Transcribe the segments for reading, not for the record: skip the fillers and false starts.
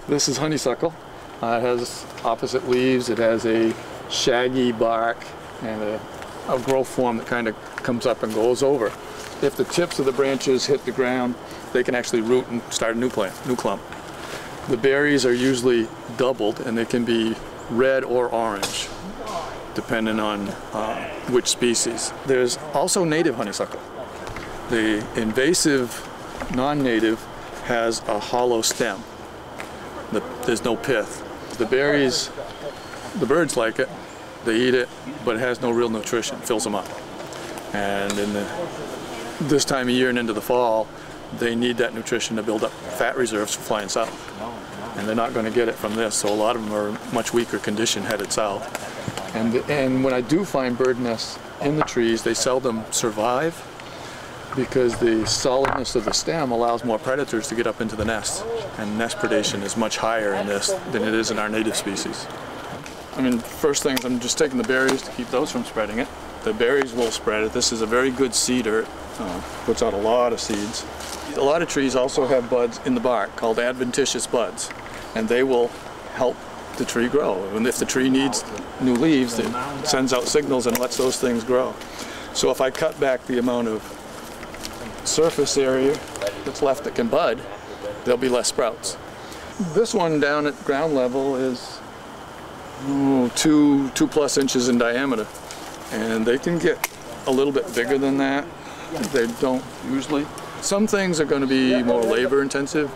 This is honeysuckle. It has opposite leaves. It has a shaggy bark and a growth form that kind of comes up and goes over. If the tips of the branches hit the ground, they can actually root and start a new plant, new clump. The berries are usually doubled, and they can be red or orange, depending on which species. There's also native honeysuckle. The invasive non-native has a hollow stem. There's no pith. The berries, the birds like it, they eat it, but it has no real nutrition, fills them up. And in this time of year and into the fall, they need that nutrition to build up fat reserves for flying south. And they're not going to get it from this, so a lot of them are much weaker condition headed south. And when I do find bird nests in the trees, they seldom survive because the solidness of the stem allows more predators to get up into the nest. And nest predation is much higher in this than it is in our native species. I mean, first things, I'm just taking the berries to keep those from spreading it. The berries will spread it. This is a very good seeder. Puts out a lot of seeds. A lot of trees also have buds in the bark called adventitious buds, and they will help the tree grow. And if the tree needs new leaves, it sends out signals and lets those things grow. So if I cut back the amount of surface area that's left that can bud, there'll be less sprouts. This one down at ground level is 2+ inches in diameter, and they can get a little bit bigger than that. They don't usually. Some things are going to be more labor intensive.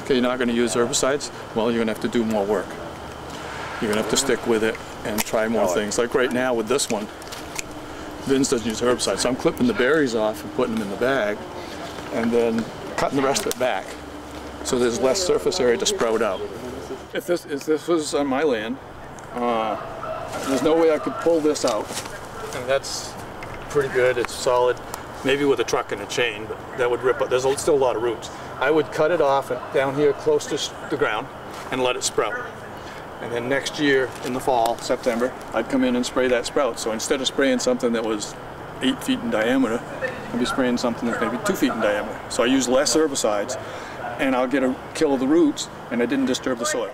Okay, you're not going to use herbicides. Well, you're going to have to do more work. You're going to have to stick with it and try more things. Like right now with this one, Vince doesn't use herbicides, so I'm clipping the berries off and putting them in the bag and then cutting the rest of it back so there's less surface area to sprout out. If this was on my land, there's no way I could pull this out, and that's pretty good, it's solid. Maybe with a truck and a chain, but that would rip up. There's still a lot of roots. I would cut it off down here close to the ground and let it sprout. And then next year in the fall, September, I'd come in and spray that sprout. So instead of spraying something that was 8 feet in diameter, I'd be spraying something that's maybe 2 feet in diameter. So I use less herbicides, and I'll get a kill of the roots, and I didn't disturb the soil.